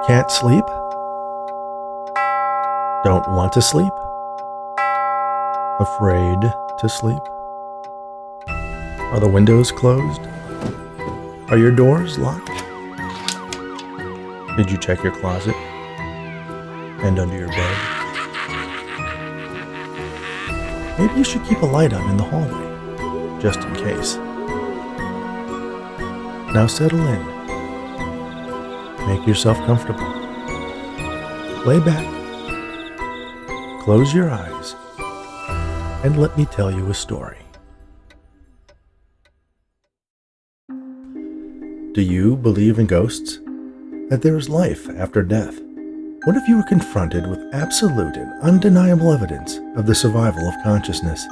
Can't sleep? Don't want to sleep? Afraid to sleep? Are the windows closed? Are your doors locked? Did you check your closet? And under your bed? Maybe you should keep a light on in the hallway, just in case. Now settle in. Make yourself comfortable. Lay back. Close your eyes. And let me tell you a story. Do you believe in ghosts? That there is life after death? What if you were confronted with absolute and undeniable evidence of the survival of consciousness?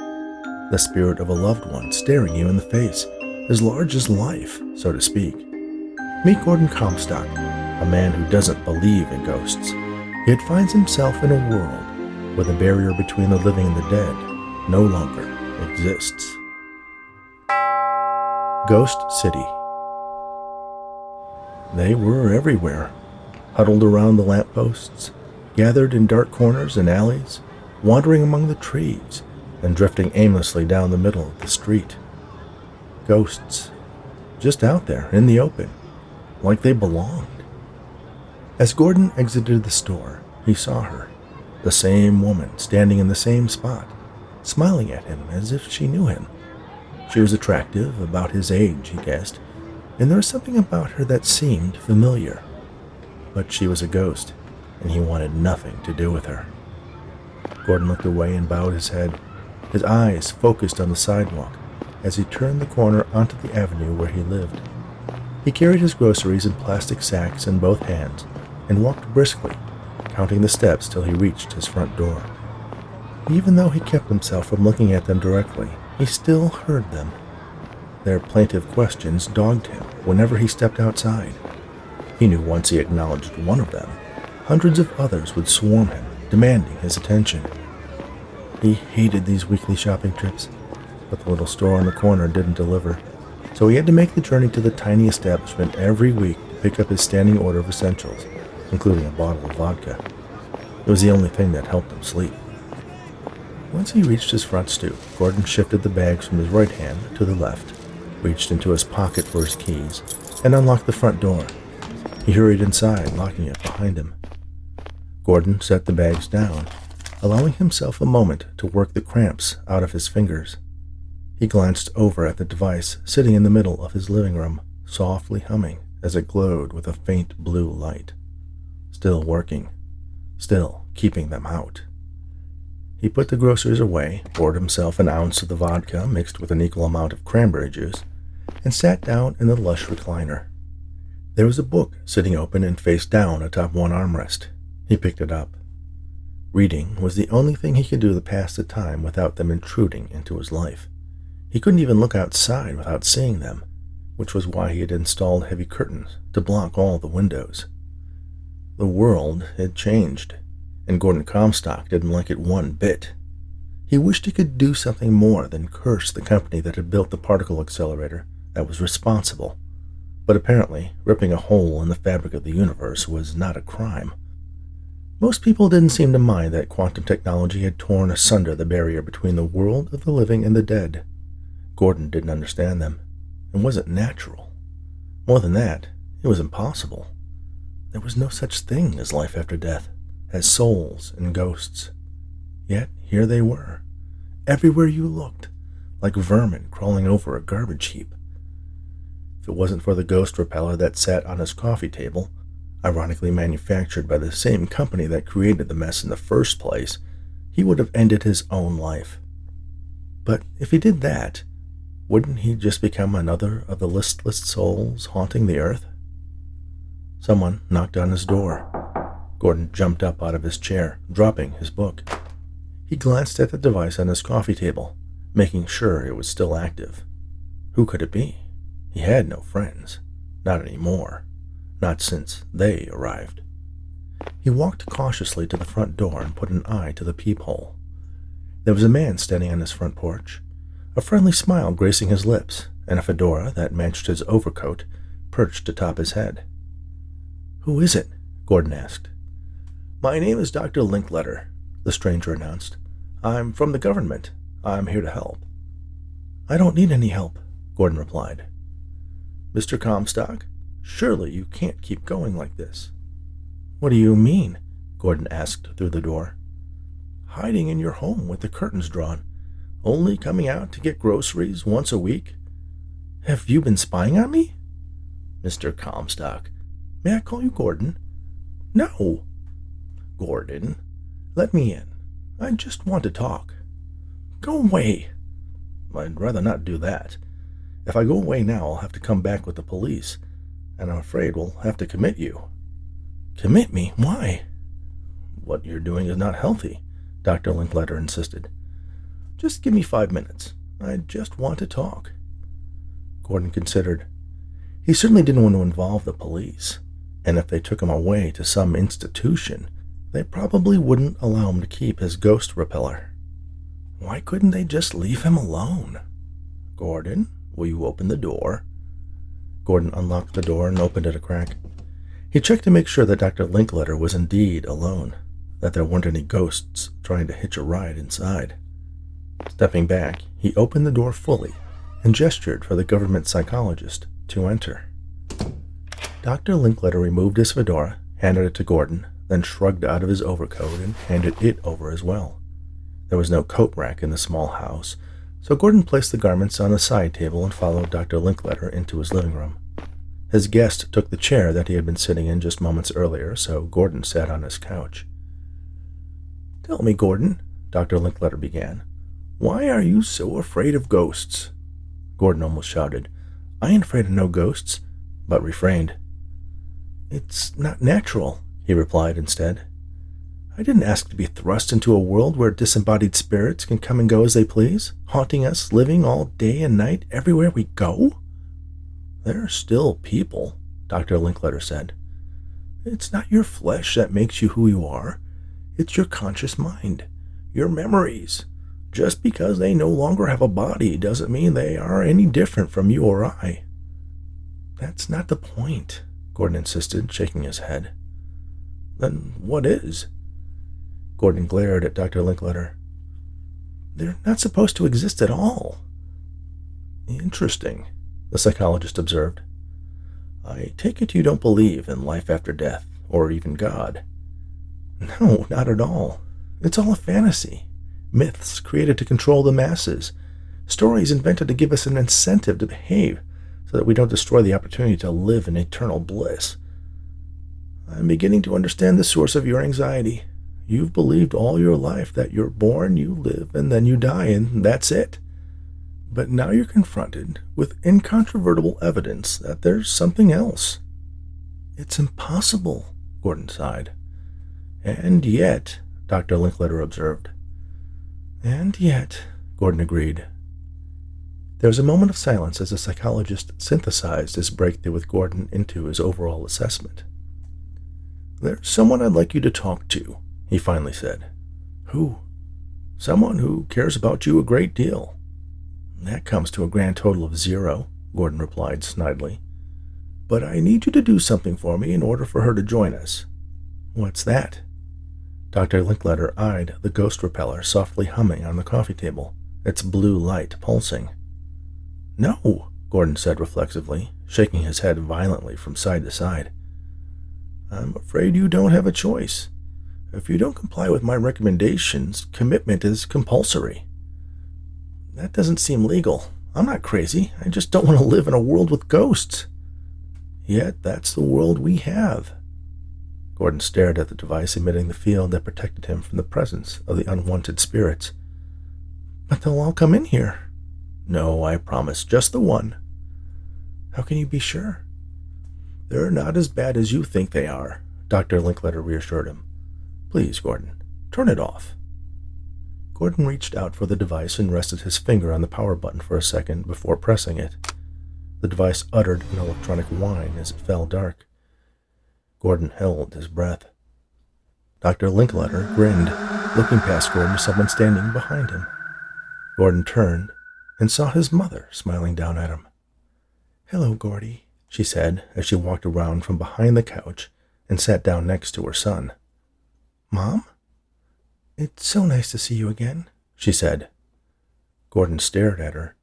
The spirit of a loved one staring you in the face, as large as life, so to speak. Meet Gordon Comstock, a man who doesn't believe in ghosts, yet finds himself in a world where the barrier between the living and the dead no longer exists. Ghost City. They were everywhere, huddled around the lampposts, gathered in dark corners and alleys, wandering among the trees, and drifting aimlessly down the middle of the street. Ghosts, just out there in the open, like they belonged. As Gordon exited the store, he saw her, the same woman standing in the same spot, smiling at him as if she knew him. She was attractive, about his age, he guessed, and there was something about her that seemed familiar. But she was a ghost, and he wanted nothing to do with her. Gordon looked away and bowed his head, his eyes focused on the sidewalk as he turned the corner onto the avenue where he lived. He carried his groceries in plastic sacks in both hands and walked briskly, counting the steps till he reached his front door. Even though he kept himself from looking at them directly, he still heard them. Their plaintive questions dogged him whenever he stepped outside. He knew once he acknowledged one of them, hundreds of others would swarm him, demanding his attention. He hated these weekly shopping trips, but the little store on the corner didn't deliver, so he had to make the journey to the tiny establishment every week to pick up his standing order of essentials, including a bottle of vodka. It was the only thing that helped him sleep. Once he reached his front stoop, Gordon shifted the bags from his right hand to the left, reached into his pocket for his keys, and unlocked the front door. He hurried inside, locking it behind him. Gordon set the bags down, allowing himself a moment to work the cramps out of his fingers. He glanced over at the device sitting in the middle of his living room, softly humming as it glowed with a faint blue light. Still working, still keeping them out. He put the groceries away, poured himself an ounce of the vodka mixed with an equal amount of cranberry juice, and sat down in the lush recliner. There was a book sitting open and face down atop one armrest. He picked it up. Reading was the only thing he could do to pass the time without them intruding into his life. He couldn't even look outside without seeing them, which was why he had installed heavy curtains to block all the windows. The world had changed, and Gordon Comstock didn't like it one bit. He wished he could do something more than curse the company that had built the particle accelerator that was responsible. But apparently, ripping a hole in the fabric of the universe was not a crime. Most people didn't seem to mind that quantum technology had torn asunder the barrier between the world of the living and the dead. Gordon didn't understand them. It wasn't natural. More than that, it was impossible. There was no such thing as life after death, as souls and ghosts. Yet here they were, everywhere you looked, like vermin crawling over a garbage heap. If it wasn't for the ghost repeller that sat on his coffee table, ironically manufactured by the same company that created the mess in the first place, he would have ended his own life. But if he did that, wouldn't he just become another of the listless souls haunting the earth? Someone knocked on his door. Gordon jumped up out of his chair, dropping his book. He glanced at the device on his coffee table, making sure it was still active. Who could it be? He had no friends. Not anymore. Not since they arrived. He walked cautiously to the front door and put an eye to the peephole. There was a man standing on his front porch, a friendly smile gracing his lips, and a fedora that matched his overcoat perched atop his head. "Who is it?" Gordon asked. My name is Dr. Linkletter, the stranger announced. I'm from the government. I'm here to help. I don't need any help, Gordon replied. Mr. Comstock, surely you can't keep going like this. What do you mean? Gordon asked through the door. Hiding in your home with the curtains drawn, only coming out to get groceries once a week. Have you been spying on me? Mr. Comstock, may I call you Gordon? No. Gordon, let me in. I just want to talk. Go away. I'd rather not do that. If I go away now, I'll have to come back with the police, and I'm afraid we'll have to commit you. Commit me? Why? What you're doing is not healthy, Dr. Linkletter insisted. Just give me 5 minutes. I just want to talk. Gordon considered. He certainly didn't want to involve the police, and if they took him away to some institution, they probably wouldn't allow him to keep his ghost repeller. Why couldn't they just leave him alone? Gordon, will you open the door? Gordon unlocked the door and opened it a crack. He checked to make sure that Dr. Linkletter was indeed alone, that there weren't any ghosts trying to hitch a ride inside. Stepping back, he opened the door fully and gestured for the government psychologist to enter. Dr. Linkletter removed his fedora, handed it to Gordon, then shrugged out of his overcoat and handed it over as well. There was no coat rack in the small house, so Gordon placed the garments on a side table and followed Dr. Linkletter into his living room. His guest took the chair that he had been sitting in just moments earlier, so Gordon sat on his couch. Tell me, Gordon, Dr. Linkletter began, why are you so afraid of ghosts? Gordon almost shouted, I ain't afraid of no ghosts, but refrained. It's not natural, he replied instead. I didn't ask to be thrust into a world where disembodied spirits can come and go as they please, haunting us, living all day and night everywhere we go. They're still people, Dr. Linkletter said. It's not your flesh that makes you who you are. It's your conscious mind, your memories. Just because they no longer have a body doesn't mean they are any different from you or I. That's not the point, Gordon insisted, shaking his head. Then what is? Gordon glared at Dr. Linkletter. They're not supposed to exist at all. Interesting, the psychologist observed. I take it you don't believe in life after death, or even God. No, not at all. It's all a fantasy. Myths created to control the masses. Stories invented to give us an incentive to behave, so that we don't destroy the opportunity to live in eternal bliss. I'm beginning to understand the source of your anxiety. You've believed all your life that you're born, you live, and then you die, and that's it. But now you're confronted with incontrovertible evidence that there's something else. It's impossible, Gordon sighed. And yet, Dr. Linkletter observed. And yet, Gordon agreed. There was a moment of silence as the psychologist synthesized his breakthrough with Gordon into his overall assessment. There's someone I'd like you to talk to, he finally said. Who? Someone who cares about you a great deal. That comes to a grand total of 0, Gordon replied snidely. But I need you to do something for me in order for her to join us. What's that? Dr. Linkletter eyed the ghost repeller softly humming on the coffee table, its blue light pulsing. No, Gordon said reflexively, shaking his head violently from side to side. I'm afraid you don't have a choice. If you don't comply with my recommendations, commitment is compulsory. That doesn't seem legal. I'm not crazy. I just don't want to live in a world with ghosts. Yet that's the world we have. Gordon stared at the device emitting the field that protected him from the presence of the unwanted spirits. But they'll all come in here. No, I promise, just the one. How can you be sure? They're not as bad as you think they are, Dr. Linkletter reassured him. Please, Gordon, turn it off. Gordon reached out for the device and rested his finger on the power button for a second before pressing it. The device uttered an electronic whine as it fell dark. Gordon held his breath. Dr. Linkletter grinned, looking past Gordon to someone standing behind him. Gordon turned and saw his mother smiling down at him. Hello, Gordy, she said as she walked around from behind the couch and sat down next to her son. "Mom? It's so nice to see you again," she said. Gordon stared at her.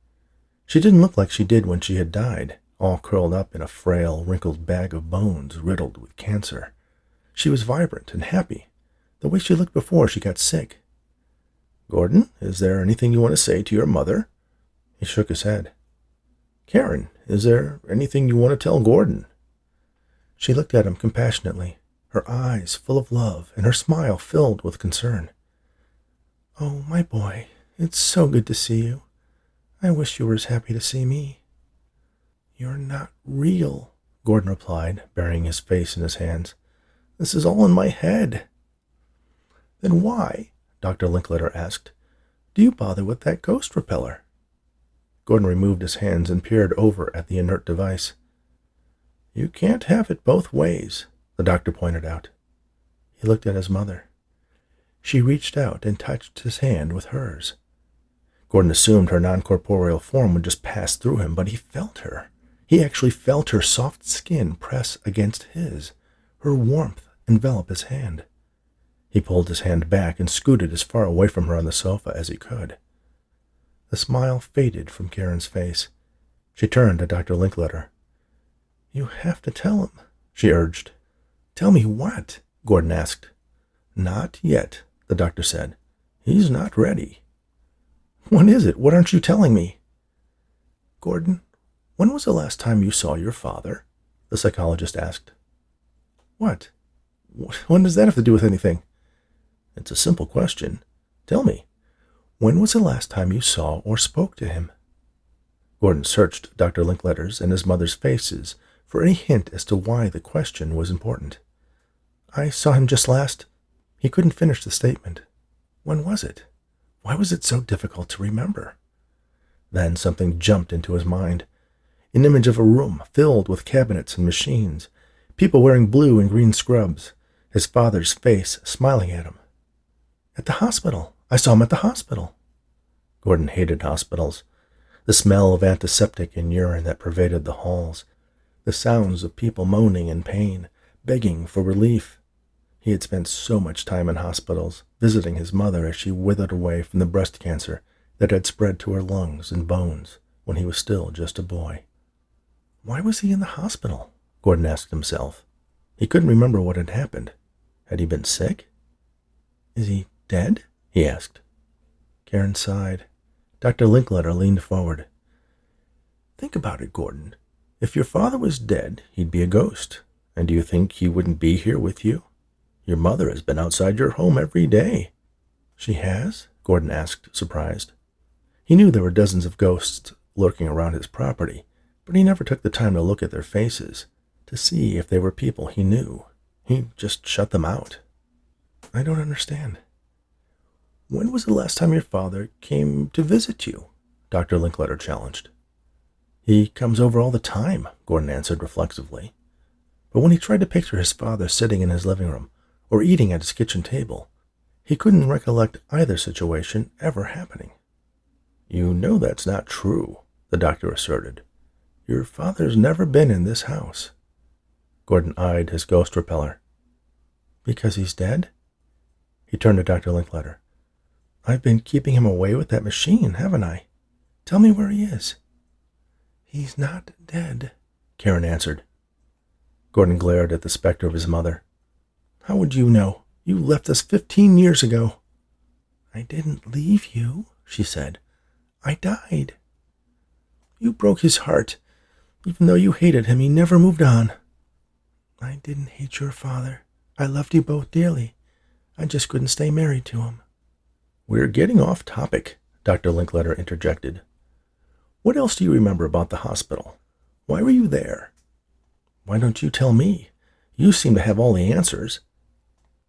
She didn't look like she did when she had died, all curled up in a frail, wrinkled bag of bones riddled with cancer. She was vibrant and happy, the way she looked before she got sick. "Gordon, is there anything you want to say to your mother?" He shook his head. "Karen, is there anything you want to tell Gordon?" She looked at him compassionately, her eyes full of love and her smile filled with concern. "Oh, my boy, it's so good to see you. I wish you were as happy to see me." "You're not real," Gordon replied, burying his face in his hands. "This is all in my head." "Then why," Dr. Linkletter asked, "do you bother with that ghost repeller?" Gordon removed his hands and peered over at the inert device. "You can't have it both ways," the doctor pointed out. He looked at his mother. She reached out and touched his hand with hers. Gordon assumed her non-corporeal form would just pass through him, but he felt her. He actually felt her soft skin press against his, her warmth envelop his hand. He pulled his hand back and scooted as far away from her on the sofa as he could. The smile faded from Karen's face. She turned to Dr. Linkletter. "You have to tell him," she urged. "Tell me what?" Gordon asked. "Not yet," the doctor said. "He's not ready." "What is it? What aren't you telling me?" "Gordon, when was the last time you saw your father?" the psychologist asked. "What? What does that have to do with anything?" "It's a simple question. Tell me, when was the last time you saw or spoke to him?" Gordon searched Dr. Linkletter's and his mother's faces for any hint as to why the question was important. "I saw him just last—" He couldn't finish the statement. When was it? Why was it so difficult to remember? Then something jumped into his mind. An image of a room filled with cabinets and machines, people wearing blue and green scrubs, his father's face smiling at him. "At the hospital. I saw him at the hospital." Gordon hated hospitals. The smell of antiseptic and urine that pervaded the halls, the sounds of people moaning in pain, begging for relief. He had spent so much time in hospitals, visiting his mother as she withered away from the breast cancer that had spread to her lungs and bones when he was still just a boy. Why was he in the hospital? Gordon asked himself. He couldn't remember what had happened. Had he been sick? "Is he dead?" he asked. Karen sighed. Dr. Linkletter leaned forward. "Think about it, Gordon. If your father was dead, he'd be a ghost. And do you think he wouldn't be here with you? Your mother has been outside your home every day." "She has?" Gordon asked, surprised. He knew there were dozens of ghosts lurking around his property, but he never took the time to look at their faces, to see if they were people he knew. He just shut them out. "I don't understand." "When was the last time your father came to visit you?" Dr. Linkletter challenged. "He comes over all the time," Gordon answered reflexively. But when he tried to picture his father sitting in his living room or eating at his kitchen table, he couldn't recollect either situation ever happening. "You know that's not true," the doctor asserted. "Your father's never been in this house." Gordon eyed his ghost repeller. "Because he's dead?" He turned to Dr. Linkletter. "I've been keeping him away with that machine, haven't I? Tell me where he is." "He's not dead," Karen answered. Gordon glared at the specter of his mother. "How would you know? You left us 15 years ago." "I didn't leave you," she said. "I died." "You broke his heart. Even though you hated him, he never moved on." "I didn't hate your father. I loved you both dearly. I just couldn't stay married to him." "We're getting off topic," Dr. Linkletter interjected. "What else do you remember about the hospital? Why were you there?" "Why don't you tell me? You seem to have all the answers."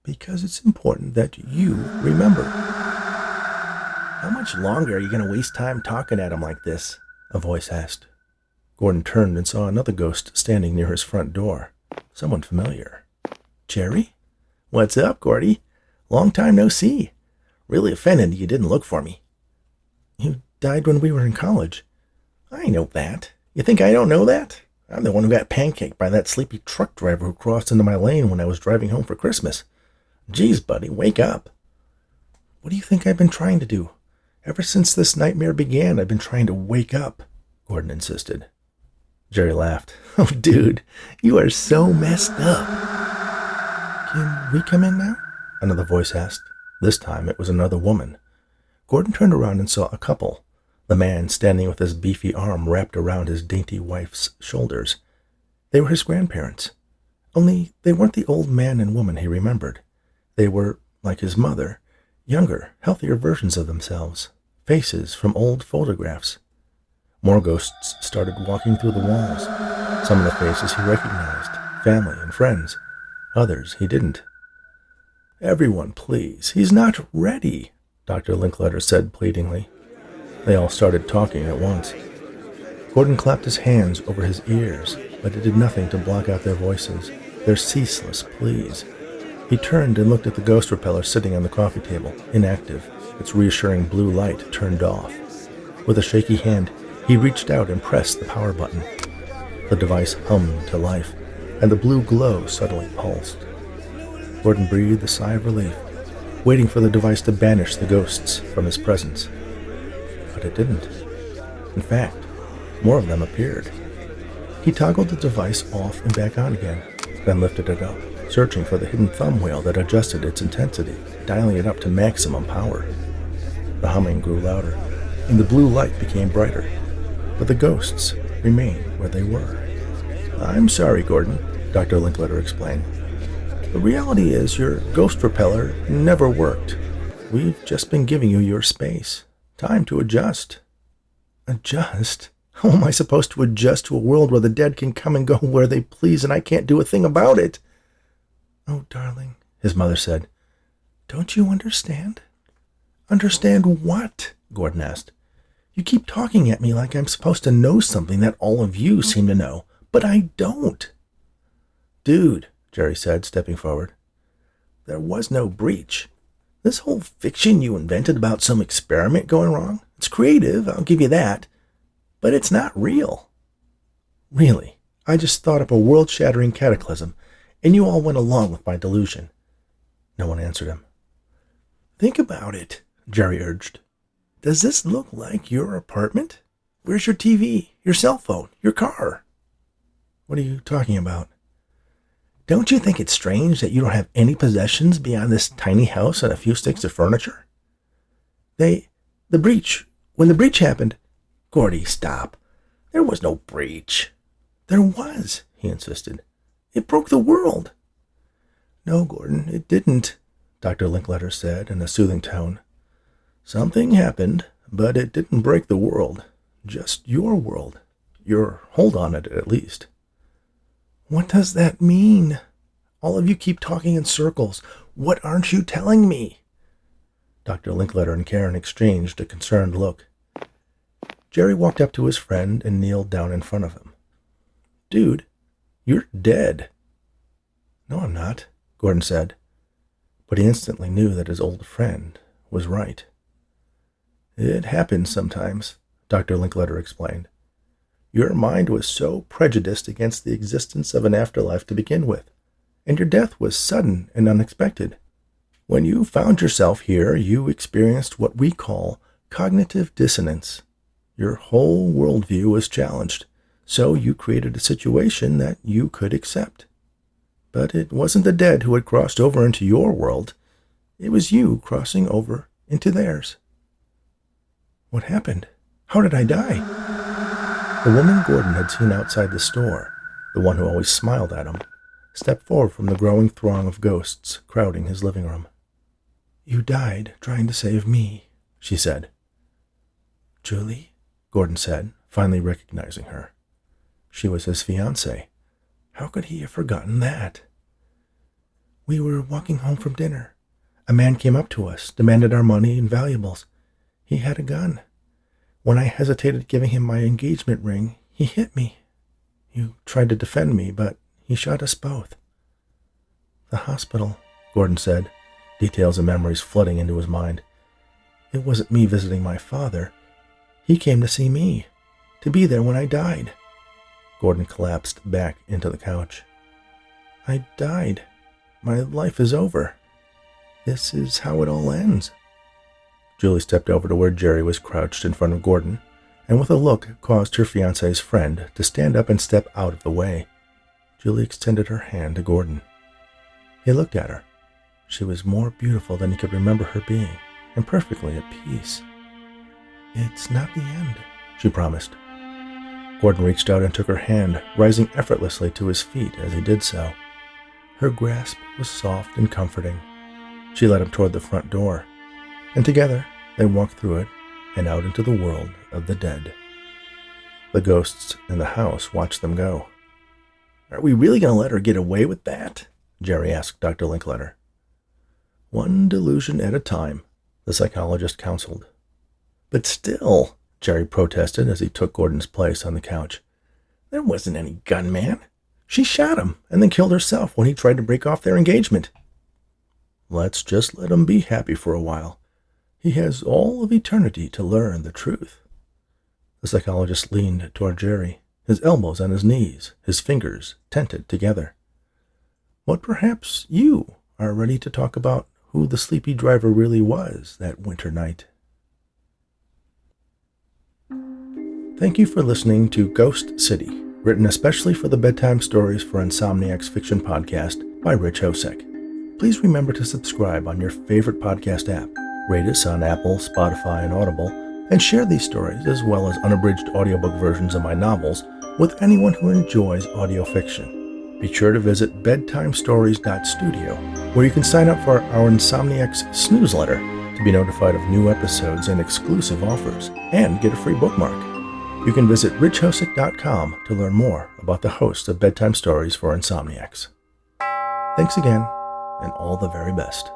"Because it's important that you remember." "How much longer are you going to waste time talking at him like this?" a voice asked. Gordon turned and saw another ghost standing near his front door. Someone familiar. "Jerry?" "What's up, Gordy? Long time no see. Really offended you didn't look for me." "You died when we were in college." "I know that. You think I don't know that? I'm the one who got pancaked by that sleepy truck driver who crossed into my lane when I was driving home for Christmas. Geez, buddy, wake up. What do you think I've been trying to do? Ever since this nightmare began, I've been trying to wake up, Gordon insisted. Jerry laughed. Oh, dude, you are so messed up. Can we come in now? Another voice asked. This time it was another woman. Gordon turned around and saw a couple, the man standing with his beefy arm wrapped around his dainty wife's shoulders. They were his grandparents. Only they weren't the old man and woman he remembered. They were, like his mother, younger, healthier versions of themselves, faces from old photographs. More ghosts started walking through the walls. Some of the faces he recognized, family and friends. Others he didn't. Everyone, please, he's not ready, Dr. Linkletter said pleadingly. They all started talking at once. Gordon clapped his hands over his ears, but it did nothing to block out their voices, their ceaseless pleas. He turned and looked at the ghost repeller sitting on the coffee table, inactive, its reassuring blue light turned off. With a shaky hand, he reached out and pressed the power button. The device hummed to life, and the blue glow suddenly pulsed. Gordon breathed a sigh of relief, waiting for the device to banish the ghosts from his presence. But it didn't. In fact, more of them appeared. He toggled the device off and back on again, then lifted it up, searching for the hidden thumb wheel that adjusted its intensity, dialing it up to maximum power. The humming grew louder, and the blue light became brighter, but the ghosts remained where they were. I'm sorry, Gordon, Dr. Linkletter explained. The reality is your ghost repeller never worked. We've just been giving you your space. Time to adjust. Adjust? How am I supposed to adjust to a world where the dead can come and go where they please and I can't do a thing about it? Oh, darling, his mother said. Don't you understand? Understand what? Gordon asked. You keep talking at me like I'm supposed to know something that all of you seem to know, but I don't. Dude, Jerry said, stepping forward. There was no breach. This whole fiction you invented about some experiment going wrong, it's creative, I'll give you that, but it's not real. Really, I just thought up a world-shattering cataclysm, and you all went along with my delusion. No one answered him. Think about it, Jerry urged. Does this look like your apartment? Where's your TV, your cell phone, your car? What are you talking about? Don't you think it's strange that you don't have any possessions beyond this tiny house and a few sticks of furniture? When the breach happened... Gordy, stop. There was no breach. There was, he insisted. It broke the world. No, Gordon, it didn't, Dr. Linkletter said in a soothing tone. Something happened, but it didn't break the world. Just your world. Your hold on it, at least. What does that mean? All of you keep talking in circles. What aren't you telling me? Dr. Linkletter and Karen exchanged a concerned look. Jerry walked up to his friend and kneeled down in front of him. Dude, you're dead. No, I'm not, Gordon said, but he instantly knew that his old friend was right. It happens sometimes, Dr. Linkletter explained. Your mind was so prejudiced against the existence of an afterlife to begin with, and your death was sudden and unexpected. When you found yourself here, you experienced what we call cognitive dissonance. Your whole worldview was challenged, so you created a situation that you could accept. But it wasn't the dead who had crossed over into your world. It was you crossing over into theirs. What happened? How did I die? The woman Gordon had seen outside the store, the one who always smiled at him, stepped forward from the growing throng of ghosts crowding his living room. You died trying to save me, she said. Julie, Gordon said, finally recognizing her. She was his fiancée. How could he have forgotten that? We were walking home from dinner. A man came up to us, demanded our money and valuables. He had a gun. When I hesitated giving him my engagement ring, he hit me. You tried to defend me, but he shot us both. The hospital, Gordon said, details and memories flooding into his mind. It wasn't me visiting my father. He came to see me, to be there when I died. Gordon collapsed back into the couch. I died. My life is over. This is how it all ends. Julie stepped over to where Jerry was crouched in front of Gordon, and with a look caused her fiancé's friend to stand up and step out of the way. Julie extended her hand to Gordon. He looked at her. She was more beautiful than he could remember her being, and perfectly at peace. It's not the end, she promised. Gordon reached out and took her hand, rising effortlessly to his feet as he did so. Her grasp was soft and comforting. She led him toward the front door, and together they walked through it and out into the world of the dead. The ghosts in the house watched them go. Are we really going to let her get away with that? Jerry asked Dr. Linkletter. One delusion at a time, the psychologist counseled. But still, Jerry protested as he took Gordon's place on the couch. There wasn't any gunman. She shot him and then killed herself when he tried to break off their engagement. Let's just let him be happy for a while. He has all of eternity to learn the truth. The psychologist leaned toward Jerry, his elbows on his knees, his fingers tented together. But perhaps you are ready to talk about who the sleepy driver really was that winter night. Thank you for listening to Ghost City, written especially for the Bedtime Stories for Insomniacs Fiction podcast by Rich Hosek. Please remember to subscribe on your favorite podcast app, rate us on Apple, Spotify, and Audible, and share these stories as well as unabridged audiobook versions of my novels with anyone who enjoys audio fiction. Be sure to visit bedtimestories.studio, where you can sign up for our Insomniacs Snoozeletter to be notified of new episodes and exclusive offers, and get a free bookmark. You can visit richhosek.com to learn more about the hosts of Bedtime Stories for Insomniacs. Thanks again, and all the very best.